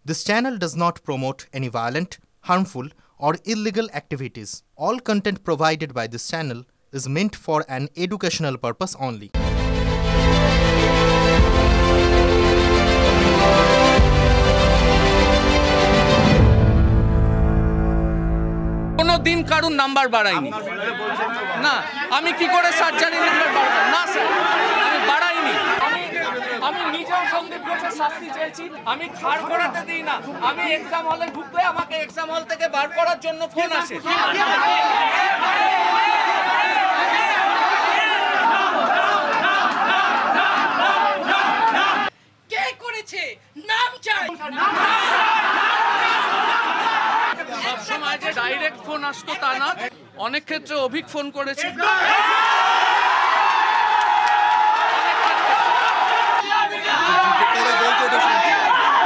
This channel does not promote any violent, harmful, or illegal activities. All content provided by this channel is meant for an educational purpose only. কোনো দিন কারুর number বাড়াইনি না, আমি কি করে surgery number বাড়াবো? না স্যার, আমি বাড়াইনি। আমি নিজেও সন্দীপ ঘোষের শাস্তি চেয়েছি, আমি ছাড় করাতে দিই না। আমি এক্সাম হলে ঢুকলে আমাকে এক্সাম হল থেকে বার করার জন্য ফোন আসে। কে করেছে? নাম চাই। সবসময় যে ডাইরেক্ট ফোন আসতো তা না, অনেক ক্ষেত্রে অভিক ফোন করেছে।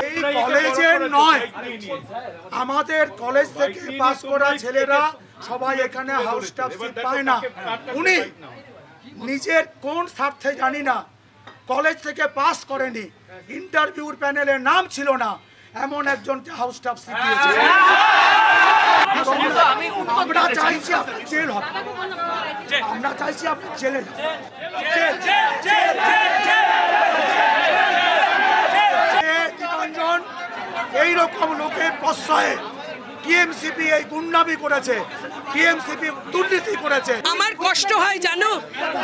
এই কলেজের নয়, আমাদের কলেজ থেকে পাস করা ছেলেরা সবাই এখানে হাউস স্টাফ সিট পায় না। উনি নিজের কোন স্বার্থে জানি না কলেজ থেকে পাস করেনি, ইন্টারভিউর প্যানেলে নাম ছিল না, এমন একজনকে হাউস স্টাফ সিট দিয়েছে। আমরা চাইছি আপনার জেল হবে, আমরা চাইছি আপনার জেলে দীপাঞ্জন এইরকম লোকের প্রশ্রয়ে টিএমসিপি এই গুন্ডামি করেছে, টিএমসিপি দুর্নীতি করেছে। আমার কষ্ট হয় জানো,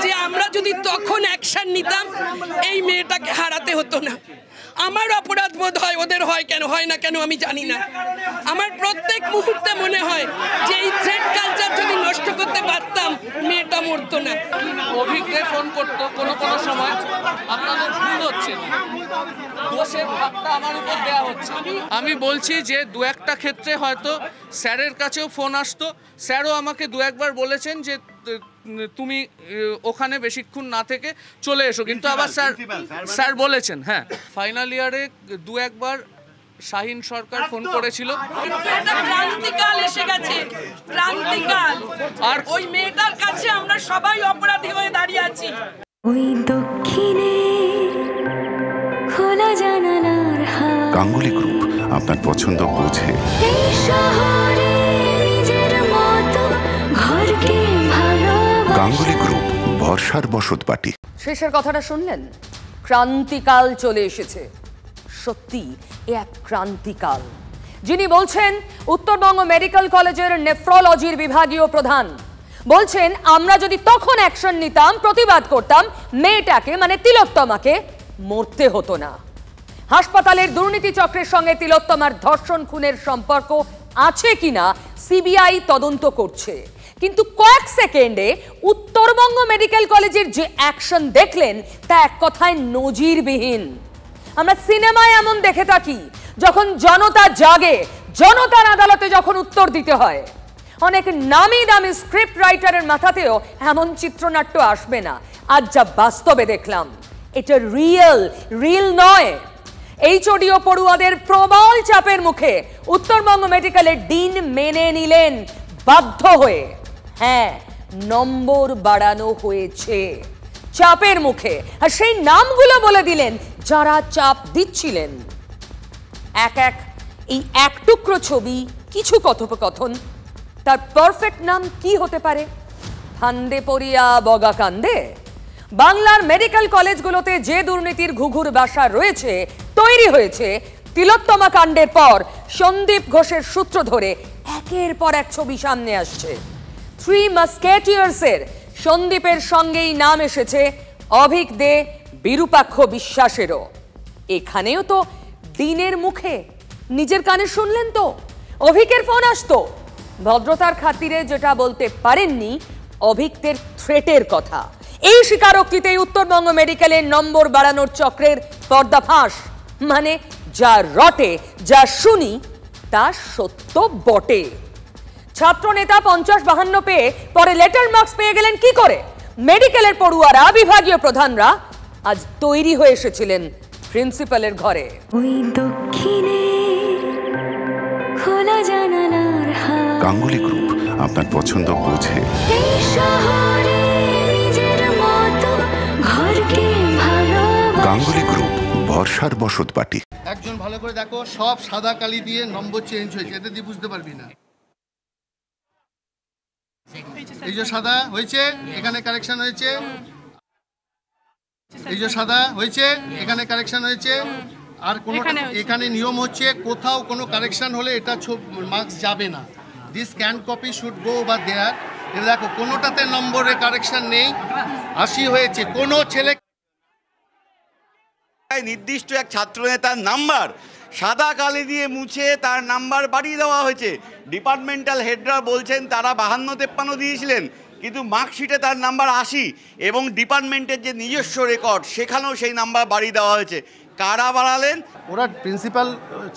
যে আমরা যদি তখন অ্যাকশন নিতাম এই মেয়েটাকে হারাতে হতো না। আমার অপরাধ বোধ হয়, ওদের হয় কেন হয় না কেন আমি জানি না। আমার প্রত্যেক মুহূর্তে মনে হয় যে এই থ্রেড কালচার যদি নষ্ট করতে পারতাম মেয়েটা মরতো না। অভিজ্ঞে ফোন করতো কোনো কোনো সময়, আপনাদের ভুল হচ্ছে, দোষের ভাগটা আমার উপর দেওয়া হচ্ছে। আমি বলছি যে দু একটা ক্ষেত্রে হয়তো স্যারের কাছেও ফোন আসতো, স্যারও আমাকে দু একবার বলেছেন যে তুমি ওখানে বেশিক্ষণ না থেকে চলে এসো, কিন্তু আবার স্যার বলেছেন। হ্যাঁ, ফাইনাল ইয়ারে দু একবার শাহিন সরকার ফোন করেছিল। ক্রান্তিকাল এসে গেছে, ক্রান্তিকাল। আর ওই মেয়েটার কাছে আমরা সবাই অপরাধী হয়ে দাঁড়িয়ে আছি। ওই দক্ষিণে খোলা জানালার হাওয়া। গাঙ্গুলি গ্রুপ আপনার পছন্দ বোঝে। এই শহরে নিজের মতো ঘরকে ভালোবাসা। গাঙ্গুলি গ্রুপ, ভরসার বসতবাটি। শেষের কথাটা শুনলেন? ক্রান্তিকাল চলে এসেছে। সত্যি এক ক্রান্তিকাল। যিনি বলছেন উত্তরবঙ্গ মেডিকেল কলেজের নেফ্রোলজির বিভাগীয় প্রধান, বলছেন আমরা যদি তখন অ্যাকশন নিতাম, প্রতিবাদ করতাম, মেয়েটাকে মানে তিলোত্তমাকে মরতে হতো না। হাসপাতালের দুর্নীতি চক্রের সঙ্গে তিলোত্তমার ধর্ষণ খুনের সম্পর্ক আছে কিনা সিবিআই তদন্ত করছে, কিন্তু কয়েক সেকেন্ডে উত্তরবঙ্গ মেডিকেল কলেজের যে অ্যাকশন দেখলেন তা এক কথায় নজিরবিহীন। আমরা সিনেমায় এমন দেখে থাকি, যখন জনতা জাগে, জনতার আদালতে যখন উত্তর দিতে হয়, অনেক নামি দামি স্ক্রিপ্ট রাইটারের মাথাতেও এমন চিত্রনাট্য আসবে না। আজ যা বাস্তবে দেখলাম, এটা রিয়েল নয়। এইচওডি ও পড়ুয়াদের প্রবল চাপের মুখে উত্তরবঙ্গ মেডিকেলের ডিন মেনে নিলেন বাধ্য হয়ে। হ্যাঁ, নম্বর বাড়ানো হয়েছে চাপের মুখে, আর সেই নামগুলো বলে দিলেন যারা চাপ দিচ্ছিলেন। এই এক টুকরো ছবি, কিছু কথোপকথন, তার পারফেক্ট নাম কি হতে পারে? ফান্দে পড়িয়া বগা কান্দে। বাংলার মেডিকেল কলেজগুলোতে যে দুর্নীতির ঘুঘুর বাসা রয়েছে, তৈরি হয়েছে তিলোত্তমা কাণ্ডের পর, সন্দীপ ঘোষের সূত্র ধরে একের পর এক ছবি সামনে আসছে। থ্রি মাস্কেটিয়ার্সের সন্দীপের সঙ্গেই নাম এসেছে অভিক দে, বিরূপাক্ষ বিশ্বাসেরও। এখানেও তো দিনের মুখে নিজের কানে শুনলেন তো, অভিকের ফোন আসতো। ভদ্রতার খাতিরে যেটা বলতে পারেননি, অভিকদের থ্রেটের কথা। এই স্বীকারোক্তিতেই উত্তরবঙ্গ মেডিকেলের নম্বর বাড়ানোর চক্রের পর্দাফাঁস। মানে যা রটে, যা শুনি তা সত্য বটে। ছাত্র নেতা 50-52 পেয়ে পরে লেটার মার্কস পেয়ে গেলেন কি করে? মেডিকেলের পড়ুয়ারা, বিভাগীয় প্রধানরা আজ তৈরি হয়ে এসেছিলেন প্রিন্সিপালের ঘরে। ওই দক্ষিণে খোলা জানালার হাওয়া। গাঙ্গুলি গ্রুপ আপনার পছন্দ বোঝে। এই শহরে নিজের মতো ঘরকে ভালোবাসা। গাঙ্গুলি গ্রুপ, ভরসার বসতবাটি। একজন ভালো ভালো করে দেখো, সব সাদা কালি দিয়ে নম্বর চেঞ্জ হয়েছে, এতে দিয়ে বুঝতে পারবি না। এই যে সাদা হয়েছে, এখানে কারেকশন হয়েছে, এই যে সাদা হয়েছে, এখানে কারেকশন হয়েছে। আর কোনো এখানে নিয়ম হচ্ছে কোথাও কোনো কারেকশন হলে এটা মার্কস যাবে না। This scan copy should go over there. এটা দেখো কোনোটাতে নম্বরে কারেকশন নেই, 80 হয়েছে। কোনো ছেলে নির্দিষ্ট এক ছাত্রনেতার নাম্বার সাদা কালি দিয়ে মুছে তার নাম্বার বাড়িয়ে দেওয়া হয়েছে। ডিপার্টমেন্টাল হেডরা বলছেন তারা 52-53 দিয়েছিলেন, কিন্তু মার্কশিটে তার নাম্বার 80 এবং ডিপার্টমেন্টের যে নিজস্ব রেকর্ড সেখানেও সেই নাম্বার বাড়িয়ে দেওয়া হয়েছে। কারা বাড়ালেন? ওরা প্রিন্সিপাল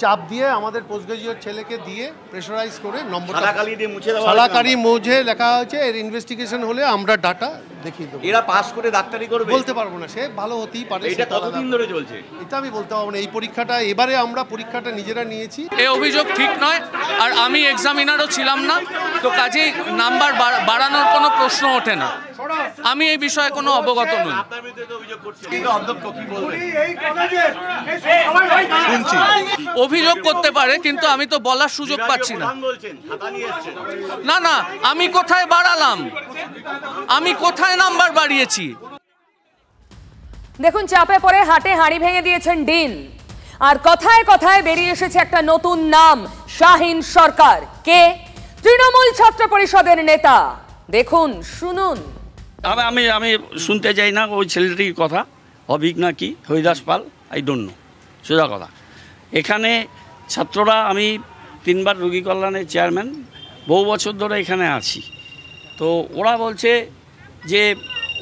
চাপ দিয়ে আমাদের পোস্ট গ্রাজুয়েট ছেলেকে দিয়ে প্রেশারাইজ করে নম্বর সাদাকালি দিয়ে মুছে দেওয়া, সাদাকালি মুছে লেখা হয়েছে। এর ইনভেস্টিগেশন হলে আমরা ডাটা দেখিয়ে দেবো। এরা পাস করে ডাক্তারি করবে বলতে পারবো না, সে ভালো হতেই পারে। এটা কতদিন ধরে চলছে এটা আমি বলতে পারবো না। এই পরীক্ষাটা এবারে আমরা পরীক্ষাটা নিজেরা নিয়েছি। এই অভিযোগ ঠিক নয়, আর আমি এক্সামিনারও ছিলাম না, তো কাজেই নাম্বার বাড়ানোর কোনো প্রশ্ন ওঠে না। আমি এই বিষয়ে কোনো অবগত নই। আপনার বিরুদ্ধে তো অভিযোগ করছে, কিন্তু অধ্যক্ষ কি বলবেন? অভিযোগ করতে পারে, কিন্তু আমি তো বলার সুযোগ পাচ্ছি না। না না, আমি কোথায় বাড়ালাম? আমি কোথায় নাম্বার বাড়িয়েছি? দেখুন, চাপে পড়ে হাটে হাঁড়ি ভেঙে দিয়েছেন ডিন। আর কথায় কথায় বেরিয়ে এসেছে একটা নতুন নাম, শাহিন সরকার। কে? তৃণমূল ছাত্র পরিষদের নেতা। দেখুন, শুনুন। আমি আমি শুনতে চাই না ওই ছেলেটির কথা, অভিক না কি হরিদাস পাল, আই ডোন্ট নো, সোজা কথা। এখানে ছাত্ররা, আমি 3 বার রোগী কল্যাণের চেয়ারম্যান, বহু বছর ধরে এখানে আছি। তো ওরা বলছে যে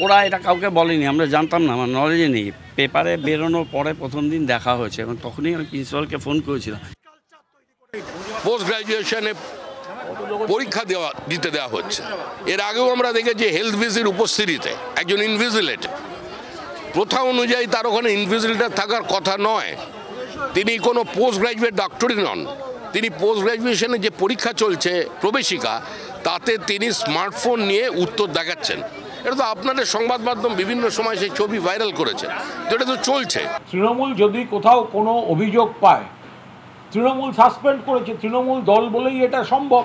ওরা এটা কাউকে বলেনি, আমরা জানতাম না, আমার নলেজে নেই। পেপারে বেরোনোর পরে প্রথম দিন দেখা হয়েছে এবং তখনই আমি প্রিন্সিপালকে ফোন করেছিলাম। পোস্ট গ্রাজুয়েশনে পরীক্ষা দিতে দেওয়া হচ্ছে। এর আগেও আমরা দেখেছি হেলথ ভিসির উপস্থিতিতে একজন ইনভিজিলেটর, প্রথা অনুযায়ী তার ওখানে ইনভিজিলেটর থাকার কথা নয়। তিনি কোনো পোস্ট গ্রাজুয়েট ডক্টরই নন। তিনি পোস্ট গ্রাজুয়েশনে যে পরীক্ষা চলছে প্রবেশিকা, তাতে তিনি স্মার্টফোন নিয়ে উত্তর দেখাচ্ছেন। এটা তো আপনাদের সংবাদ মাধ্যম বিভিন্ন সময় সেই ছবি ভাইরাল করেছে, যেটা তো চলছে। তৃণমূল যদি কোথাও কোনো অভিযোগ পায়, তৃণমূল সাসপেন্ড করেছে, তৃণমূল দল বলেই এটা সম্ভব।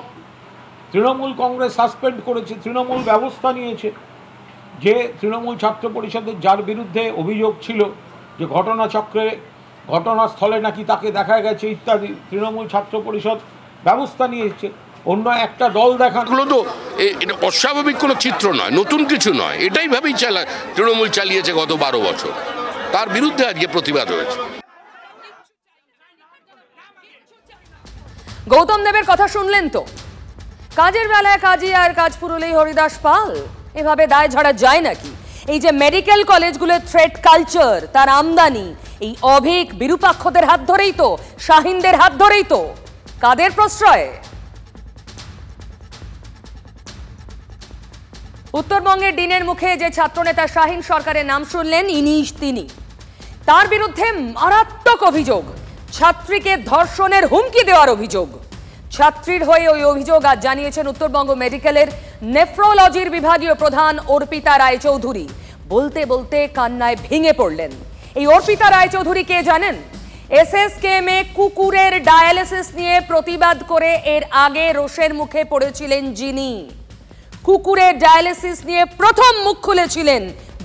তৃণমূল কংগ্রেস সাসপেন্ড করেছে, তৃণমূল ব্যবস্থা নিয়েছে। যে তৃণমূল ছাত্র পরিষদের যার বিরুদ্ধে অভিযোগ ছিল যে ঘটনাচক্রে, ঘটনাস্থলে নাকি তাকে দেখা গেছে ইত্যাদি, তৃণমূল ছাত্র পরিষদ ব্যবস্থা নিয়েছে। অন্য একটা দল দেখাগুলো তো এটা অস্বাভাবিক কোনো চিত্র নয়, নতুন কিছু নয়। এটাই ভাবেই তৃণমূল চালিয়েছে গত 12 বছর। তার বিরুদ্ধে আজকে প্রতিবাদ হয়েছে। গৌতম দেবের কথা শুনলেন তো? কাজের বেলায় কাজী আর কাজ ফুরলেই হরিদাস পাল, এভাবে দায় ঝাড়া যায় নাকি? এই যে মেডিকেল কলেজগুলোর থ্রেড কালচার, তার আমদানি এই অভিক বিরূপাক্ষদের হাত ধরেই তো, শাহিনদের হাত ধরেই তো। কাদের প্রশ্রয়ে? উত্তরবঙ্গের ডিনের মুখে যে ছাত্রনেতা শাহিন সরকারের নাম শুনলেন, তিনি। তার বিরুদ্ধে মারাত্মক অভিযোগ, ছাত্রীকে ধর্ষণের হুমকি দেওয়ার অভিযোগ। ছাত্রীর হয়ে ওই অভিযোগ আজ জানিয়েছেন উত্তরবঙ্গ মেডিকেলের নেফ্রোলজির বিভাগীয় প্রধান অর্পিতা রায়চৌধুরী। বলতে বলতে কান্নায় ভেঙে পড়লেন। এই অর্পিতা রায়চৌধুরী কে জানেন? এসএসকেএমে কুকুরের ডায়ালিসিস নিয়ে প্রতিবাদ করে এর আগে রোষের মুখে পড়েছিলেন যিনি। কুকুরের ডায়ালিসিস নিয়ে প্রথম মুখ খুলেছিলেন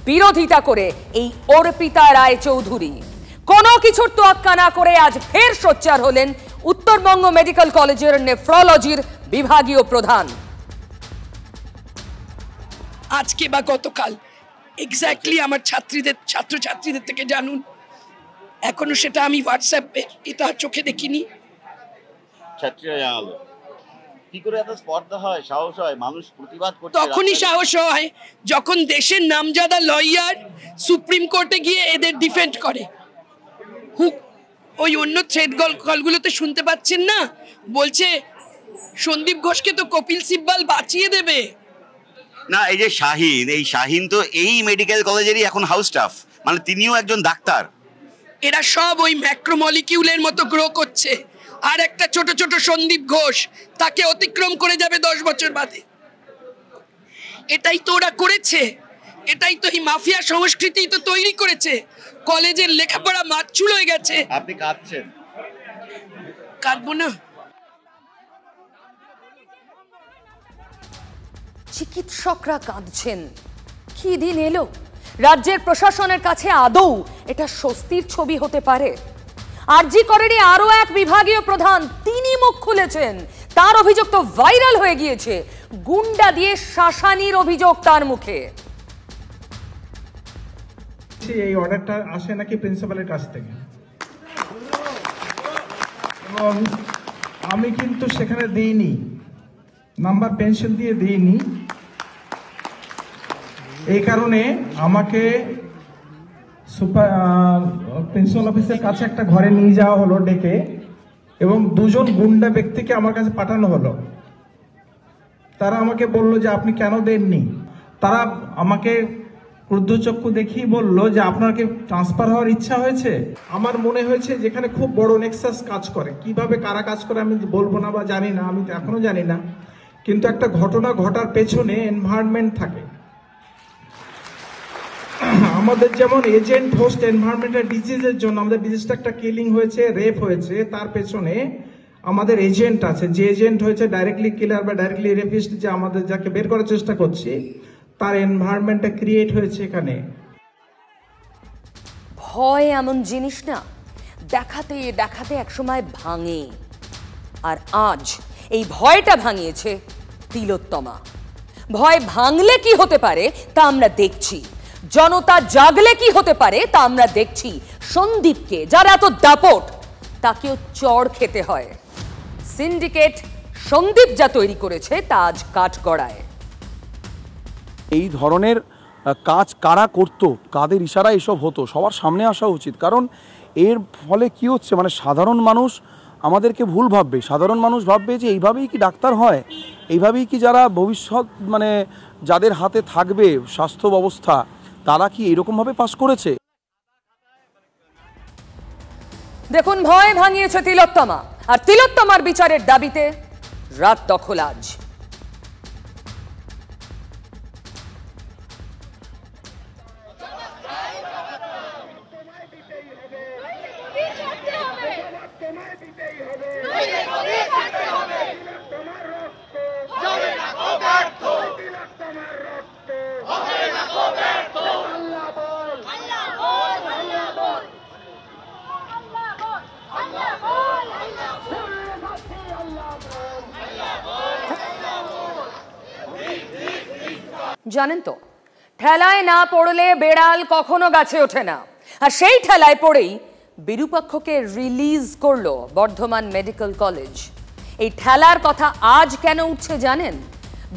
বিরোধিতা করে এই অর্পিতা রায়চৌধুরী। কোনো কিছুর তোয়াক্কা না করে আজ ফের সোচ্চার হলেন উত্তরবঙ্গ মেডিকেল কলেজের নেফ্রোলজির বিভাগীয় প্রধান। আজকে বা গতকাল এক্স্যাক্টলি আমার ছাত্রছাত্রীদের থেকে জানুন, এখনো সেটা আমি হোয়াটসঅ্যাপে এটা চোখে দেখিনি। ছাত্রীরা জানালো, কি করে এত স্পর্ধা হয়, সাহস হয়, মানুষ প্রতিবাদ করতে? তখনই সাহস হয় যখন দেশের নামজাদা লয়ার সুপ্রিম কোর্টে গিয়ে এদের ডিফেন্ড করে। ওই অন্য থ্রেড কলগুলোতে শুনতে পাচ্ছেন না, বলছে সন্দীপ ঘোষকে তো কপিল সিব্বাল বাঁচিয়ে দেবে। না, এই যে শাহিন তো এই মেডিকেল কলেজেরই এখন হাউস স্টাফ, মানে তিনিও একজন ডাক্তার। এরা সব ওই ম্যাক্রোমলিকিউলের মতো গ্রো করছে। আর একটা ছোট ছোট সন্দীপ ঘোষ, তাকে অতিক্রম করে যাবে 10 বছর বাদে। এটাই তো ওরা করেছে, এটাই তো এই মাফিয়া সংস্কৃতি তো তৈরি করেছে। কলেজের লেখাপড়া মাতচুল হয়ে গেছে। আপনি কাঁদছেন? কাঁদবো না? চিকিৎসকরা কাঁদছেন। কি দিন এলো? রাজ্যের প্রশাসনের কাছে আদৌ এটা স্বস্তির ছবি হতে পারে? আরজি করেরই আরো এক বিভাগীয় প্রধান, তিনি মুখ খুলেছেন। তার অভিযোগ তো ভাইরাল হয়ে গিয়েছে। গুন্ডা দিয়ে শাসানির অভিযোগ তার মুখে। এই অর্ডারটা আসে নাকি প্রিন্সিপালের কাছ থেকে, এবং আমি কিন্তু সেখানে দিইনি, নাম্বার পেন্সিল দিয়ে দিইনি। এই কারণে আমাকে প্রিন্সিপাল অফিসের কাছে একটা ঘরে নিয়ে যাওয়া হলো ডেকে, এবং দুজন গুন্ডা ব্যক্তিকে আমার কাছে পাঠানো হলো। তারা আমাকে বললো যে আপনি কেন দেননি। তারা আমাকে ক্রুদ্ধচক্ষু দেখিয়ে বলল যে আপনার কি ট্রান্সফার হওয়ার ইচ্ছা হয়েছে। আমার মনে হয়েছে যেখানে খুব বড় নেক্সাস কাজ করে, কিভাবে কারা কাজ করে আমি বলবো না বা জানি না, আমি তো এখনো জানি না, কিন্তু একটা ঘটনা ঘটার পেছনে এনভায়রনমেন্ট থাকে। আমাদের যেমন এজেন্ট হোস্ট এনভায়রনমেন্টাল ডিজিজের জন্য, আমাদের ডিজিজটা একটা কিলিং হয়েছে, রেপ হয়েছে, তার পেছনে আমাদের এজেন্ট আছে। যে এজেন্ট হয়েছে ডাইরেক্টলি কিলার বা ডাইরেক্টলি রেপিস্ট, যে আমাদের যাকে বের করার চেষ্টা করছি, তার এনভায়রনমেন্টটা ক্রিয়েট হয়েছে এখানে। ভয় এমন জিনিস না, দেখাতে দেখাতে একসময় ভাঙে। আর আজ এই ভয়টা ভাঙিয়েছে তিলোত্তমা। ভয় ভাঙলে কি হতে পারে তা আমরা দেখছি, জনতা জাগলে কি হতে পারে তা আমরা দেখছি। সন্দীপকে, যার এত দাপট, তাকেও চড় খেতে হয়। সিন্ডিকেট সন্দীপ যা তৈরি করেছে তা আজ কাঠগড়ায়। এই ধরনের কাজ কারা করতো, কাদের ইশারায় এসব হতো, সবার সামনে আসা উচিত। কারণ এর ফলে কি হচ্ছে, মানে সাধারণ মানুষ আমাদেরকে ভুল ভাববে। সাধারণ মানুষ ভাববে যে এইভাবেই কি ডাক্তার হয়, এইভাবেই কি যারা ভবিষ্যৎ মানে যাদের হাতে থাকবে স্বাস্থ্য ব্যবস্থা, তারা কি এরকমভাবে পাস করেছে। দেখুন, ভয় ভাঙিয়েছে তিলোত্তমা, আর তিলোত্তমার বিচারের দাবিতে রাত দখল আজ। জানেন তো, ঠেলায় না পড়লে বেড়াল কখনো গাছে ওঠে না। আর সেই ঠেলায় পড়েই বিরূপাক্ষকে রিলিজ করলো বর্ধমান মেডিকেল কলেজ। এই ঠেলার কথা আজ কেন উঠছে জানেন?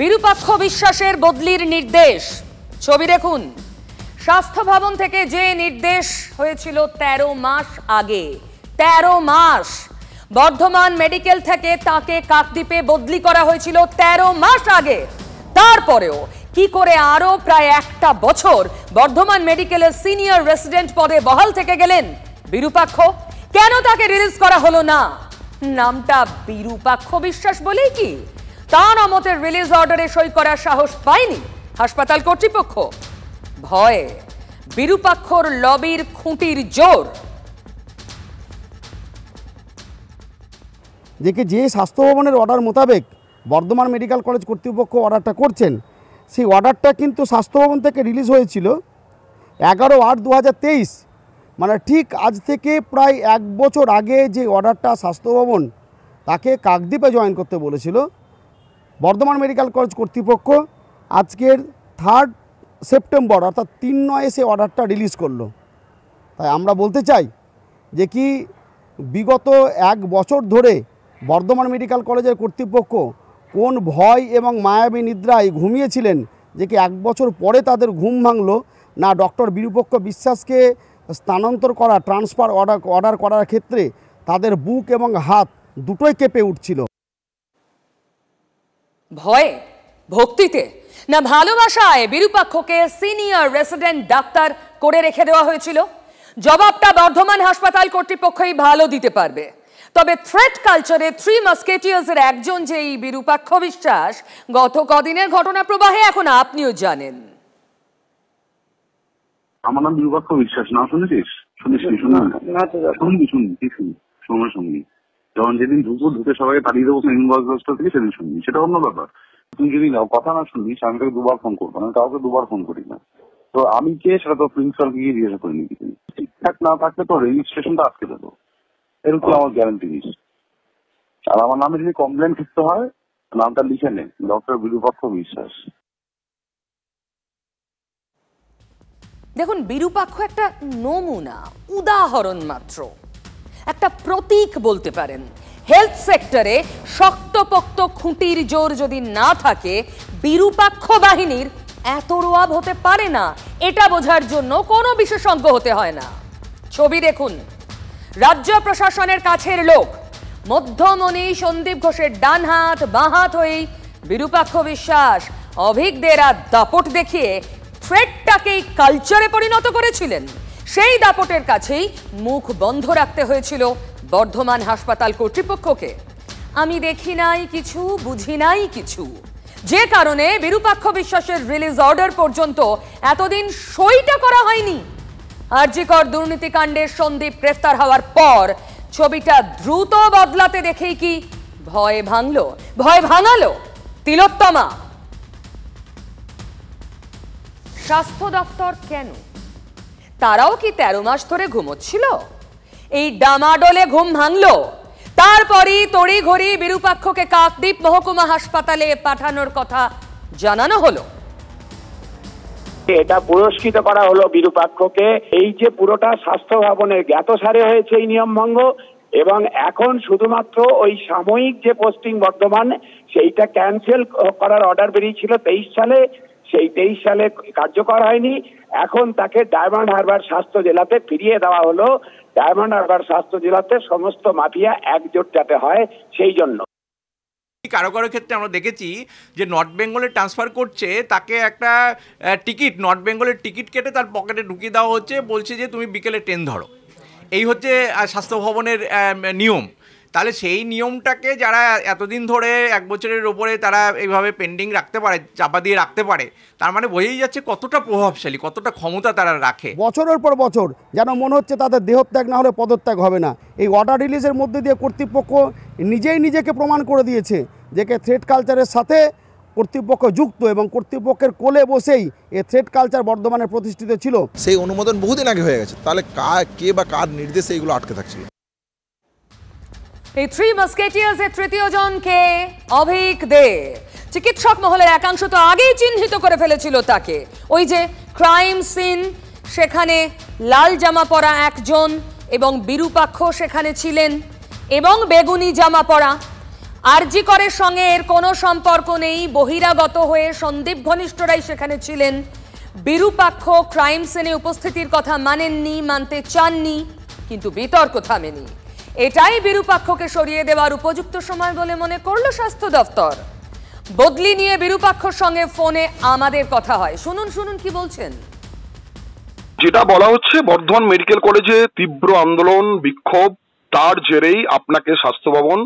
বিরূপাক্ষ বিশ্বাসের বদলির নির্দেশ। ছবি দেখুন। স্বাস্থ্য ভবন থেকে যে নির্দেশ হয়েছিল 13 মাস আগে, 13 মাস, বর্ধমান মেডিকেল থেকে তাকে কাকদ্বীপে বদলি করা হয়েছিল 13 মাস আগে। তারপরেও কি করে আরো প্রায় একটা বছর বর্ধমান মেডিকেলের সিনিয়র রেসিডেন্ট পদে বহাল থেকে গেলেন বিরূপাক্ষ? কেন তাকে রিলিজ করা হলো না? নামটা বিরূপাক্ষ বিশ্বাস বলেই কি তার অমতের রিলিজ অর্ডারে সই করার সাহস পায়নি হাসপাতাল কর্তৃপক্ষ? ভয়ে বিরূপাক্ষর লবির খুঁটির জোর। যে স্বাস্থ্য ভবনের অর্ডার মোতাবেক বর্ধমান মেডিকেল কলেজ কর্তৃপক্ষ অর্ডারটা করছেন, সেই অর্ডারটা কিন্তু স্বাস্থ্য ভবন থেকে রিলিজ হয়েছিল 11/8/2023, মানে ঠিক আজ থেকে প্রায় 1 বছর আগে যে অর্ডারটা স্বাস্থ্য ভবন তাকে কাকদ্বীপে জয়েন করতে বলেছিল বর্ধমান মেডিকেল কলেজ কর্তৃপক্ষ, আজকের 3 সেপ্টেম্বর অর্থাৎ 3/9 সে অর্ডারটা রিলিজ করলো। তাই আমরা বলতে চাই যে কি বিগত 1 বছর ধরে বর্ধমান মেডিকেল কলেজের কর্তৃপক্ষ কোন ভয় এবং মায়াবী নিদ্রায় ঘুমিয়েছিলেন, যে কি 1 বছর পরে তাদের ঘুম ভাঙলো না ডক্টর বিরূপাক্ষ বিশ্বাসকে স্থানান্তর করা, ট্রান্সফার অর্ডার করার ক্ষেত্রে তাদের বুক এবং হাত দুটোই কেঁপে উঠছিল। ভয়ে, ভক্তিতে না ভালোবাসায় বিরূপাক্ষকে সিনিয়র রেসিডেন্ট ডাক্তার করে রেখে দেওয়া হয়েছিল? জবাবটা বর্ধমান হাসপাতাল কর্তৃপক্ষই ভালো দিতে পারবে। তবে থ্রেট কালচারে 3 মাস্কেটিয়ার্সের একজন যে এই বিরূপাক্ষ বিশ্বাস, গত কদিনের ঘটনা প্রবাহে এখন আপনিও জানেন। আমার নাম বিরূপাক্ষ বিশ্বাস, না শুনেছিস? শুনিস? শুনবি, সময় সঙ্গী যখন যেদিন ঢুকে সবাইকে তাড়িয়ে দেবো মেন বসটা থেকে সেদিন শুনবি, সেটা অন্য ব্যাপার। তুই যদি কথা না শুনিস আমি তোকে 2বার ফোন করবো, আমি কাউকে 2বার ফোন করি না। তো আমি কে সেটা তো প্রিন্সিপালকে গিয়ে জিজ্ঞাসা করিনি কিছু। ঠিকঠাক না থাকলে তো রেজিস্ট্রেশনটা আজকে দেবো, এরকম আমার গ্যারান্টি দিস। আর আমার নামে যদি কমপ্লেন করতে হয় নামটা লিখে নে, ডক্টর বিরূপাক্ষ বিশ্বাস। দেখুন, বিরূপাক্ষ একটা নমুনা, উদাহরণ মাত্র, একটা প্রতীক বলতে পারেন। হেলথ সেক্টরে শক্তপোক্ত খুঁটির জোর যদি না থাকে, বিরূপাক্ষ বাহিনীর এত রোয়াব হতে পারে না। এটা বোঝার জন্য কোনো বিশেষজ্ঞ হতে হয় না। ছবি দেখুন, রাজ্য প্রশাসনের কাছের লোক মধ্যমণি সন্দীপ ঘোষের ডান হাত বাঁ হাত হয়েই বিরূপাক্ষ বিশ্বাস অভিজ্ঞদের দাপট দেখিয়ে থ্রেটটাকেই কালচারে পরিণত করেছিলেন। সেই দাপটের কাছেই মুখ বন্ধ রাখতে হয়েছিল বর্ধমান হাসপাতাল কর্তৃপক্ষকে। আমি দেখি নাই কিছু, বুঝি নাই কিছু, যে কারণে বিরূপাক্ষ বিশ্বাসের রিলিজ অর্ডার পর্যন্ত এতদিন সইটা করা হয়নি। আরজিকর দুর্নীতিকাণ্ডের সন্দীপ গ্রেফতার হওয়ার পর ছবিটা দ্রুত বদলাতে দেখেই কি ভয় ভাঙালো তিলোত্তমা। স্বাস্থ্য দপ্তর কেন? তারাও কি 13 মাস ধরে ঘুমোচ্ছিল? এই ডামাডোলে ঘুম ভাঙলো, তারপরই তড়িঘড়ি বিরূপাক্ষকে কাকদ্বীপ মহকুমা হাসপাতালে পাঠানোর কথা জানানো হলো। এটা পুরস্কৃত করা হলো বিরূপাক্ষকে। এই যে পুরোটা স্বাস্থ্য ভবনের জ্ঞাতসারে হয়েছে এই নিয়ম ভঙ্গ, এবং এখন শুধুমাত্র ওই সাময়িক যে পোস্টিং বর্ধমান সেইটা ক্যান্সেল করার অর্ডার বেরিয়েছিল 23 সালে, সেই 23 সালে কার্যকর হয়নি। এখন তাকে ডায়মন্ড হারবার স্বাস্থ্য জেলাতে ফিরিয়ে দেওয়া হলো। ডায়মন্ড হারবার স্বাস্থ্য জেলাতে সমস্ত মাফিয়া একজোট যাতে হয় সেই জন্য। কারো কারো ক্ষেত্রে আমরা দেখেছি যে নর্থ বেঙ্গলে ট্রান্সফার করছে, তাকে একটা টিকিট, নর্থ বেঙ্গলের টিকিট কেটে তার পকেটে ঢুকিয়ে দেওয়া হচ্ছে, বলছে যে তুমি বিকেলে ট্রেন ধরো। এই হচ্ছে স্বাস্থ্য ভবনের নিয়ম। তাহলে সেই নিয়মটাকে যারা এতদিন ধরে 1 বছরের ওপরে তারা এইভাবে পেন্ডিং রাখতে পারে, চাপা দিয়ে রাখতে পারে, তার মানে বোঝাই যাচ্ছে কতটা প্রভাবশালী, কতটা ক্ষমতা তারা রাখে। বছরের পর বছর যেন মনে হচ্ছে তাদের দেহত্যাগ না হলে পদত্যাগ হবে না। এই অর্ডার রিলিজের মধ্যে দিয়ে কর্তৃপক্ষ নিজেই নিজেকে প্রমাণ করে দিয়েছে যে থ্রেড কালচারের সাথে কর্তৃপক্ষ যুক্ত, এবং কর্তৃপক্ষের কোলে বসেই এই থ্রেড কালচার বর্ধমানে প্রতিষ্ঠিত ছিল। সেই অনুমোদন বহুদিন আগে হয়ে গেছে, তাহলে কে বা কার নির্দেশে এগুলো আটকে থাকছিল? এই 3 মাস্কেটিয়ার্স এর তৃতীয় জনকে অভিক দে, চিকিৎসক মহলের একাংশ তো আগেই চিহ্নিত করে ফেলেছিল তাকে। ওই যে ক্রাইম সিন, সেখানে লাল জামা পরা একজন এবং বিরূপাক্ষ সেখানে ছিলেন, এবং বেগুনি জামা পরা। আরজিকরের সঙ্গে এর কোনো সম্পর্ক নেই, বহিরাগত হয়ে সন্দীপ ঘনিষ্ঠরাই সেখানে ছিলেন। বিরূপাক্ষ ক্রাইম সিনে উপস্থিতির কথা মানেননি, মানতে চাননি, কিন্তু বিতর্ক থামেনি। এটাই বিরূপাক্ষকে সরিয়ে দেওয়ার উপযুক্ত সময় বলে মনে করলো স্বাস্থ্য দপ্তর। বদলি নিয়ে বিরূপাক্ষর সঙ্গে ফোনে আমাদের কথা হয়। শুনুন কি বলছেন। যেটা বলা হচ্ছে, বর্ধমান মেডিকেল কলেজে তীব্র আন্দোলন বিক্ষোভ, তার জেরেই আপনাকে স্বাস্থ্য ভবন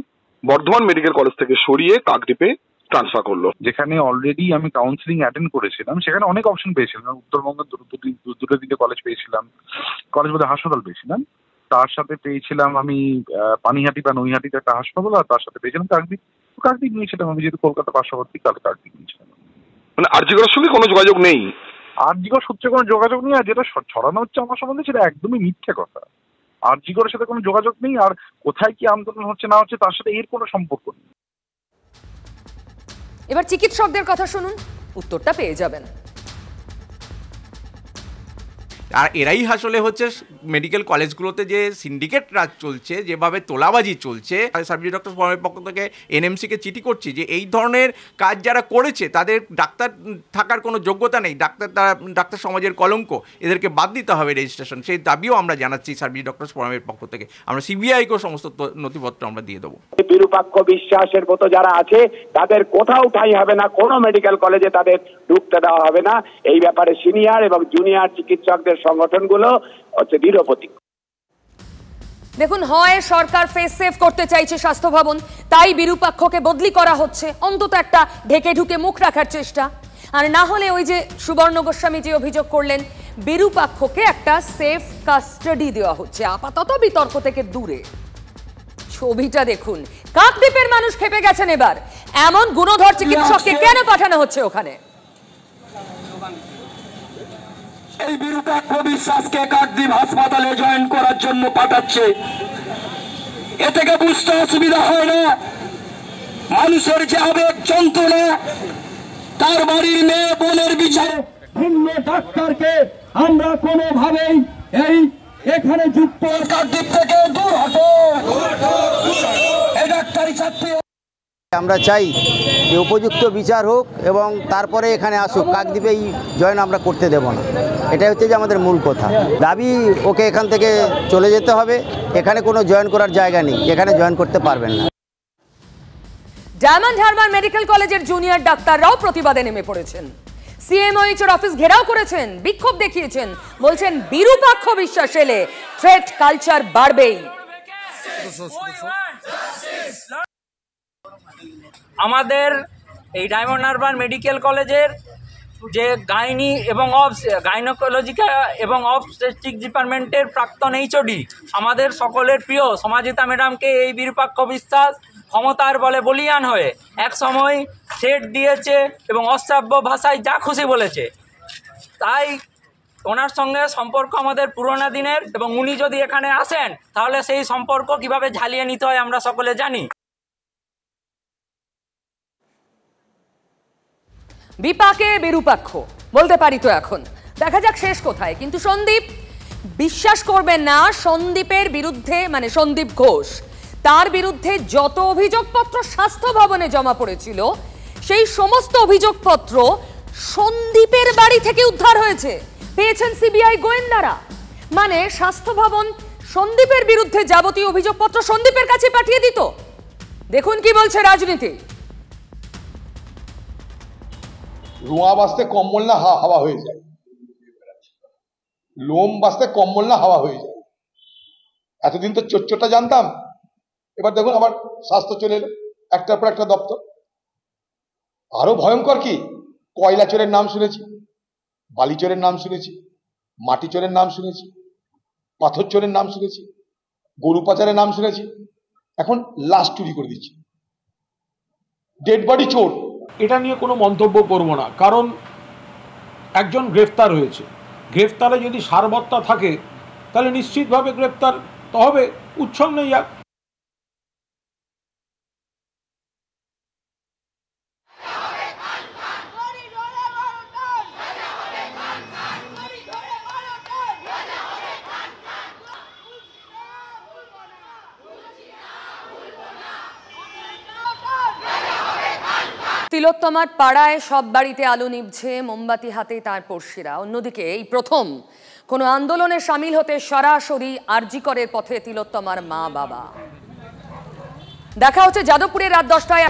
বর্ধমান মেডিকেল কলেজ থেকে সরিয়ে কাকদ্বীপে ট্রান্সফার করলো। যেখানে অলরেডি আমি কাউন্সিলিং অ্যাটেন্ড করেছিলাম, সেখানে অনেক অপশন পেয়েছিলাম। উত্তরবঙ্গের দুটো দিকে কলেজ পেয়েছিলাম, কলেজ বলতে হাসপাতাল পেয়েছিলাম। তার সাথে পেয়েছিলাম আমি পানিহাটি বা নৈহাটিতে একটা হাসপাতাল, আর তার সাথে পেয়েছিলাম কাকদ্বীপ নিয়েছিলাম আমি, যেহেতু কলকাতা পার্শ্ববর্তী, কাকদ্বীপ নিয়েছিলাম। মানে আরজিকরের সঙ্গে কোনো যোগাযোগ নেই? আরজিকর সূত্রে কোনো যোগাযোগ নেই, আর যেটা ছড়ানো হচ্ছে আমার সম্বন্ধে সেটা একদমই মিথ্যে কথা। আরজিকরের সাথে কোনো যোগাযোগ নেই, আর কোথায় কি আন্দোলন হচ্ছে না হচ্ছে তার সাথে এর কোনো সম্পর্ক নেই। এবার চিকিৎসকদের কথা শুনুন, উত্তরটা পেয়ে যাবেন। আর এরাই আসলে হচ্ছে মেডিকেল কলেজগুলোতে যে সিন্ডিকেট রাজ চলছে, যেভাবে তোলাবাজি চলছে। সার্ভিস ডক্টর ফোরামের পক্ষ থেকে এনএমসিকে চিঠি করছি যে এই ধরনের কাজ যারা করেছে তাদের ডাক্তার থাকার কোনো যোগ্যতা নেই, ডাক্তার সমাজের কলঙ্ক, এদেরকে বাদ দিতে হবে রেজিস্ট্রেশন। সেই দাবিও আমরা জানাচ্ছি সার্ভিস ডক্টর ফোরামের পক্ষ থেকে। আমরা সিবিআইকেও সমস্ত নথিপত্র আমরা দিয়ে দেবো। বিরূপাক্ষ বিশ্বাসের মতো যারা আছে তাদের কোথাও ঠাঁই হবে না, কোনো মেডিকেল কলেজে তাদের ঢুকতে দেওয়া হবে না। এই ব্যাপারে সিনিয়র এবং জুনিয়র চিকিৎসকদের সংগঠনগুলো হচ্ছে দৃঢ় প্রতিজ্ঞ। দেখুন, হয় সরকার ফেস সেভ করতে চাইছে স্বাস্থ্য ভবন, তাই বিরূপাক্ষকে বদলি করা হচ্ছে, অন্তত একটা ঢেকে ঢুকে মুখ রাখার চেষ্টা। আর না হলে ওই যে সুবর্ণ গোস্বামী যে অভিযোগ করলেন, বিরূপাক্ষকে একটা সেফ কাস্টাডি দেওয়া হচ্ছে, আপাতত বিতর্ক থেকে দূরে। ছবিটা দেখুন, কাকদ্বীপের মানুষ খেপে গেছেন এবার। এমন গুণধর চিকিৎসককে কেন পাঠানো হচ্ছে ওখানে? এই বিরূপাক্ষ বিশ্বাসকে কাকদ্বীপ হাসপাতালে জয়েন করার জন্য পাঠাচ্ছে। এ থেকে বুঝতে অসুবিধা হয় না মানুষের যে আবেগ যন্ত্রণা, তার বাড়ির মেয়ে বোনের বিচারে ভিন্ন ডাক্তারকে আমরা কোনোভাবেই এখানে যুক্ত কাকদ্বীপ থেকে দূর হটো। এই ডাক্তারি ছাত্রী আমরা চাই যে উপযুক্ত বিচার হোক এবং তারপরে এখানে আসুক, কাকদ্বীপে জয়েন আমরা করতে দেব না। এটাই হচ্ছে যে আমাদের মূল কথা। দাবি ওকে এখান থেকে চলে যেতে হবে, এখানে কোনো জয়েন করার জায়গা নেই, এখানে জয়েন করতে পারবেন না। ডায়মন্ড হারবার মেডিকেল কলেজের জুনিয়র ডাক্তাররাও প্রতিবাদে নেমে পড়েছেন। সিএমওএইচ এর অফিস ঘেরাও করেছেন, বিক্ষোভ দেখিয়েছেন, বলছেন বিরূপাক্ষ বিশ্বাস এলে থ্রেট কালচার বাড়বেই। আমাদের এই ডায়মন্ড হারবার মেডিকেল কলেজের যে গাইনি এবং গাইনোকোলজিকা এবং অবস্টেট্রিক ডিপার্টমেন্টের প্রাক্তন এইচওডি আমাদের সকলের প্রিয় সমাজিতা ম্যাডামকে এই বিরূপাক্ষ বিশ্বাস ক্ষমতার বলে বলিয়ান হয়ে এক সময় থ্রেট দিয়েছে এবং অশ্রাব্য ভাষায় যা খুশি বলেছে। তাই ওনার সঙ্গে সম্পর্ক আমাদের পুরোনো দিনের, এবং উনি যদি এখানে আসেন তাহলে সেই সম্পর্ক কিভাবে ঝালিয়ে নিতে হয় আমরা সকলে জানি। বিপাকে বিরূপাক্ষ বলতে পারি তো এখন, দেখা যাক শেষ কোথায়। কিন্তু সন্দীপ, বিশ্বাস করবেন না, সন্দীপের বিরুদ্ধে মানে সন্দীপ ঘোষ, তার বিরুদ্ধে যত অভিযোগপত্র স্বাস্থ্য ভবনে জমা পড়েছিল সেই সমস্ত অভিযোগপত্র সন্দীপের বাড়ি থেকে উদ্ধার হয়েছে, পেয়েছেন সিবিআই গোয়েন্দারা। মানে স্বাস্থ্য ভবন সন্দীপের বিরুদ্ধে যাবতীয় অভিযোগপত্র সন্দীপের কাছে পাঠিয়ে দিত। দেখুন কি বলছে রাজনীতি। রোয়া বাঁচতে কম্বল না হাওয়া হয়ে যায়, লোম বাঁচতে কম্বল না হাওয়া হয়ে যায়। এতদিন তো চোরটা জানতাম, এবার দেখুন আবার স্বাস্থ্য চলে এলো, একটার পর একটা দপ্তর। আরো ভয়ঙ্কর কি, কয়লা চোরের নাম শুনেছি, বালি চোরের নাম শুনেছি, মাটি চোরের নাম শুনেছি, পাথর চোরের নাম শুনেছি, গরু পাচারের নাম শুনেছি, এখন লাশ চুরি করে দিচ্ছি, ডেড বডি চোর। এটা নিয়ে কোনো মন্তব্য করব না, কারণ একজন গ্রেফতার হয়েছে, গ্রেফতারে যদি সারবত্তা থাকে তাহলে নিশ্চিতভাবে গ্রেফতার তো হবে, উচ্ছন্নে যাক। তিলোত্তমার পাড়ায় সব বাড়িতে আলো নিভছে, মোমবাতি হাতে তার পড়শিরা। অন্যদিকে এই প্রথম কোনো আন্দোলনে সামিল হতে সরাসরি আরজিকরের পথে তিলোত্তমার মা বাবা। দেখা হচ্ছে যাদবপুরে রাত 10টায়।